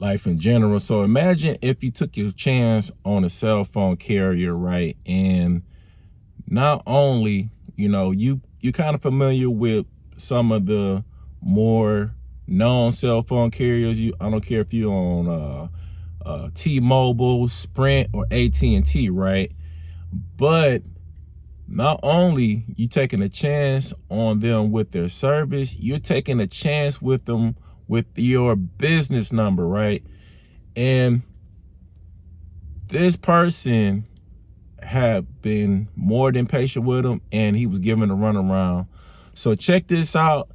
life in general. So imagine if you took your chance on a cell phone carrier, right? And not only, you kind of familiar with some of the more known cell phone carriers. I don't care if you're on T-Mobile, Sprint, or AT&T, right? But not only you taking a chance on them with their service, you're taking a chance with them with your business number, right? And this person had been more than patient with him, and he was giving a runaround. So check this out.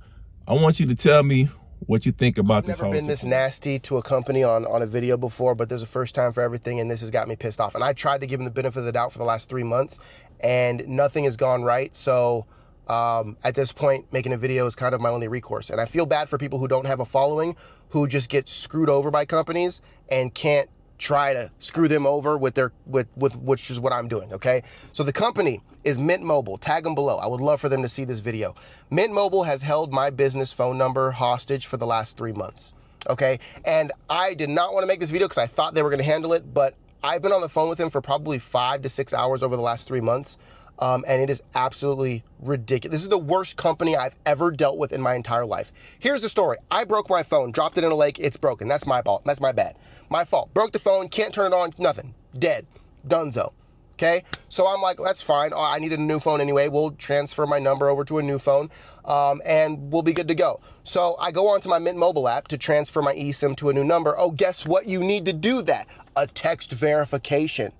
I want you to tell me what you think about this whole situation. I've never been this nasty to a company on a video before, but there's a first time for everything, and this has got me pissed off. And I tried to give him the benefit of the doubt for the last 3 months, and nothing has gone right. So at this point, making a video is kind of my only recourse. And I feel bad for people who don't have a following, who just get screwed over by companies and can't try to screw them over with which is what I'm doing, okay? So the company is Mint Mobile. Tag them below. I would love for them to see this video. Mint Mobile has held my business phone number hostage for the last 3 months, okay? And I did not want to make this video because I thought they were going to handle it, but I've been on the phone with him for probably 5 to 6 hours over the last 3 months. And it is absolutely ridiculous. This is the worst company I've ever dealt with in my entire life. Here's the story. I broke my phone, dropped it in a lake. It's broken. That's my fault. That's my bad. My fault. Broke the phone. Can't turn it on. Nothing. Dead. Dunzo. Okay. So I'm like, that's fine. Oh, I needed a new phone anyway. We'll transfer my number over to a new phone, and we'll be good to go. So I go onto my Mint Mobile app to transfer my eSIM to a new number. Oh, guess what? You need to do that. A text verification.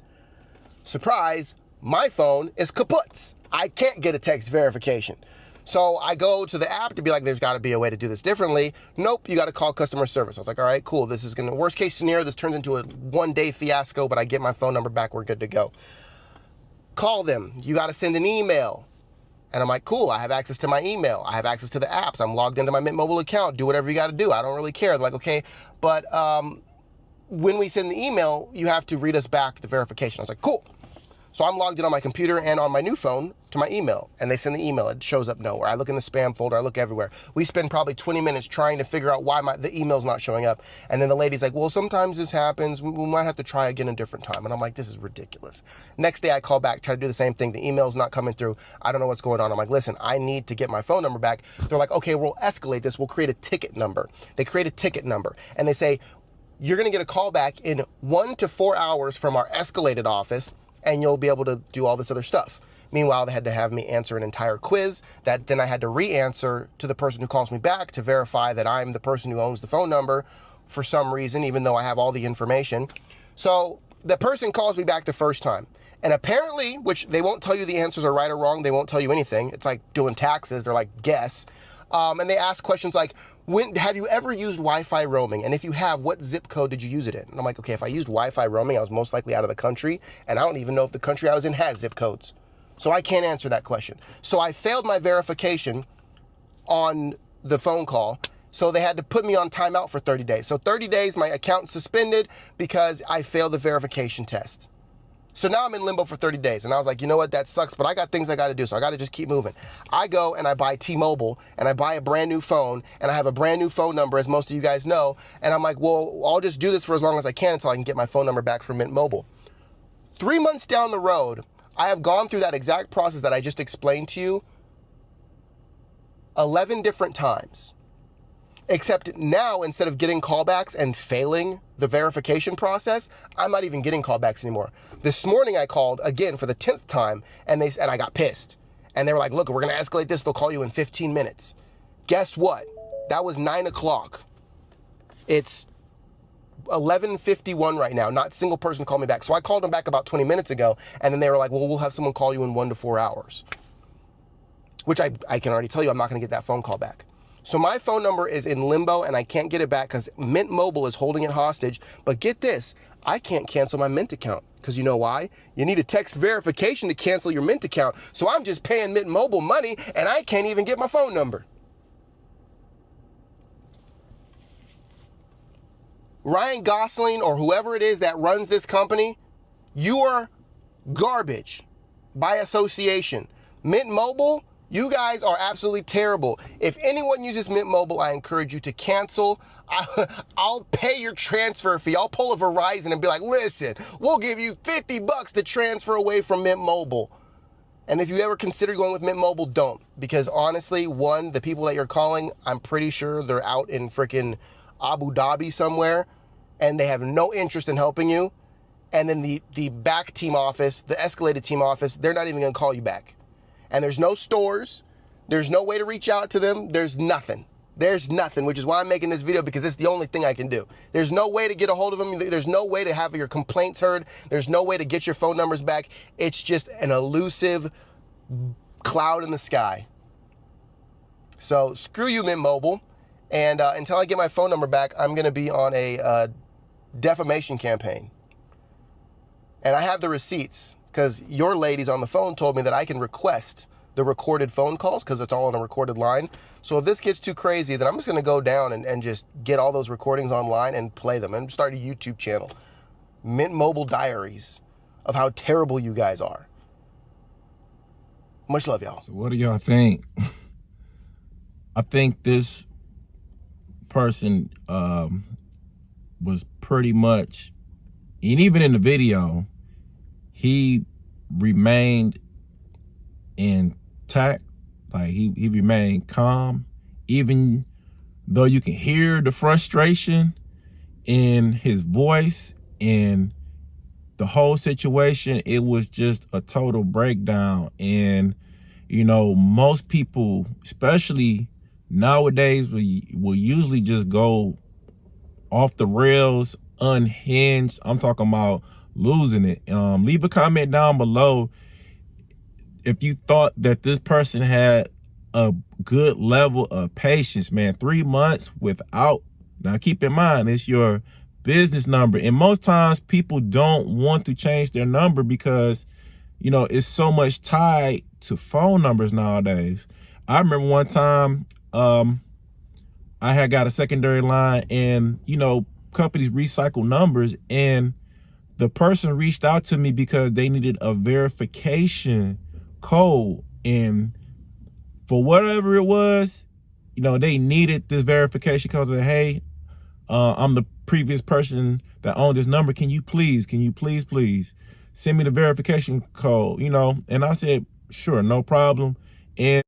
Surprise. My phone is kaput. I can't get a text verification. So I go to the app to be like, there's got to be a way to do this differently. Nope, you got to call customer service. I was like, all right, cool. This is going to, worst case scenario, this turns into a one-day fiasco, but I get my phone number back. We're good to go. Call them. You got to send an email. And I'm like, cool, I have access to my email. I have access to the apps. I'm logged into my Mint Mobile account. Do whatever you got to do. I don't really care. They're like, okay, but when we send the email, you have to read us back the verification. I was like, cool. So I'm logged in on my computer and on my new phone to my email, and they send the email. It shows up nowhere. I look in the spam folder. I look everywhere. We spend probably 20 minutes trying to figure out why the email's not showing up. And then the lady's like, well, sometimes this happens. We might have to try again a different time. And I'm like, this is ridiculous. Next day I call back, try to do the same thing. The email's not coming through. I don't know what's going on. I'm like, listen, I need to get my phone number back. They're like, okay, we'll escalate this. We'll create a ticket number. They create a ticket number, and they say, you're going to get a call back in 1 to 4 hours from our escalated office, and you'll be able to do all this other stuff. Meanwhile, they had to have me answer an entire quiz that then I had to re-answer to the person who calls me back to verify that I'm the person who owns the phone number for some reason, even though I have all the information. So the person calls me back the first time. And apparently, which they won't tell you the answers are right or wrong, they won't tell you anything. It's like doing taxes. They're like, guess. And they ask questions like, have you ever used Wi-Fi roaming? And if you have, what zip code did you use it in? And I'm like, okay, if I used Wi-Fi roaming, I was most likely out of the country, and I don't even know if the country I was in has zip codes. So I can't answer that question. So I failed my verification on the phone call, so they had to put me on timeout for 30 days. So 30 days, my account suspended because I failed the verification test. So now I'm in limbo for 30 days. And I was like, you know what, that sucks, but I got things I got to do, so I got to just keep moving. I go and I buy T-Mobile, and I buy a brand new phone, and I have a brand new phone number, as most of you guys know. And I'm like, well, I'll just do this for as long as I can until I can get my phone number back from Mint Mobile. 3 months down the road, I have gone through that exact process that I just explained to you 11 different times. Except now, instead of getting callbacks and failing the verification process, I'm not even getting callbacks anymore. This morning I called again for the 10th time, and I got pissed. And they were like, look, we're going to escalate this. They'll call you in 15 minutes. Guess what? That was 9 o'clock. It's 11:51 right now. Not a single person called me back. So I called them back about 20 minutes ago, and then they were like, well, we'll have someone call you in 1 to 4 hours. Which I can already tell you I'm not going to get that phone call back. So my phone number is in limbo, and I can't get it back because Mint Mobile is holding it hostage. But get this, I can't cancel my Mint account. Because you know why? You need a text verification to cancel your Mint account. So I'm just paying Mint Mobile money, and I can't even get my phone number. Ryan Gosling, or whoever it is that runs this company, you are garbage by association. Mint Mobile, You guys are absolutely terrible. If anyone uses Mint Mobile, I encourage you to cancel. I'll pay your transfer fee. I'll pull a Verizon and be like, listen, we'll give you $50 to transfer away from Mint Mobile. And if you ever consider going with Mint Mobile, don't. Because honestly, one, the people that you're calling, I'm pretty sure they're out in freaking Abu Dhabi somewhere, and they have no interest in helping you. And then the back team office, the escalated team office, they're not even gonna call you back. And there's no stores, there's no way to reach out to them, there's nothing. There's nothing, which is why I'm making this video, because it's the only thing I can do. There's no way to get a hold of them. There's no way to have your complaints heard. There's no way to get your phone numbers back. It's just an elusive cloud in the sky. So screw you, Mint Mobile. And until I get my phone number back, I'm going to be on a defamation campaign. And I have the receipts, because your ladies on the phone told me that I can request the recorded phone calls because it's all on a recorded line. So if this gets too crazy, then I'm just going to go down and just get all those recordings online and play them and start a YouTube channel. Mint Mobile Diaries of how terrible you guys are. Much love, y'all. So what do y'all think? I think this person was pretty much, and even in the video, he remained intact, like he remained calm, even though you can hear the frustration in his voice and the whole situation. It was just a total breakdown. And you know, most people, especially nowadays, will usually just go off the rails, unhinged. I'm talking about losing it. Leave a comment down below if you thought that this person had a good level of patience, man. 3 months without, now keep in mind, it's your business number. And most times people don't want to change their number because, you know, it's so much tied to phone numbers nowadays. I remember one time I had got a secondary line, and, you know, companies recycle numbers, and the person reached out to me because they needed a verification code, and for whatever it was, you know, they needed this verification code. That, hey, I'm the previous person that owned this number. Can you please send me the verification code? You know, and I said, sure, no problem. And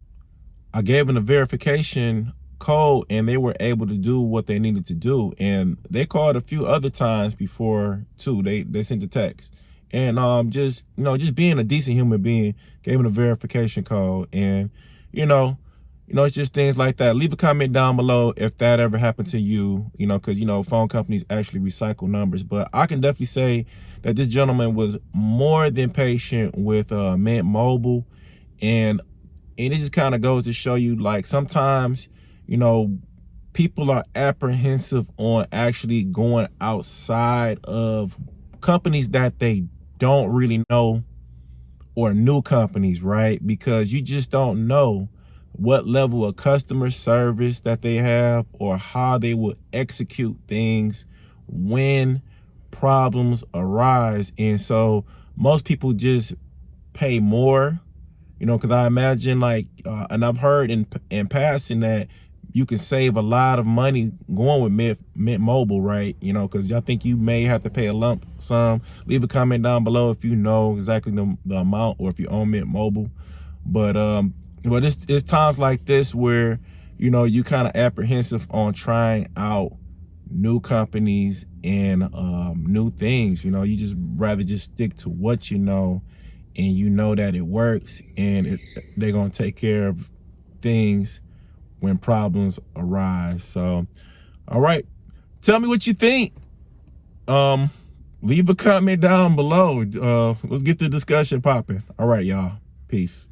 I gave them the verification code, and they were able to do what they needed to do. And they called a few other times before too. They sent a text. And just, you know, just being a decent human being, gave them a verification code. And you know, it's just things like that. Leave a comment down below if that ever happened to you, you know, because, you know, phone companies actually recycle numbers. But I can definitely say that this gentleman was more than patient with Mint Mobile. And it just kind of goes to show you, like, sometimes, you know, people are apprehensive on actually going outside of companies that they don't really know, or new companies, right? Because you just don't know what level of customer service that they have, or how they will execute things when problems arise. And so most people just pay more, you know, because I imagine, like, and I've heard in passing that you can save a lot of money going with Mint Mobile, right? You know, because I think you may have to pay a lump sum. Leave a comment down below if you know exactly the amount, or if you own Mint Mobile. But it's times like this where, you know, you kind of apprehensive on trying out new companies and new things. You know, you just rather just stick to what you know, and you know that it works, and they're gonna take care of things when problems arise. So, all right, tell me what you think. Leave a comment down below. Let's get the discussion popping. All right, y'all. Peace.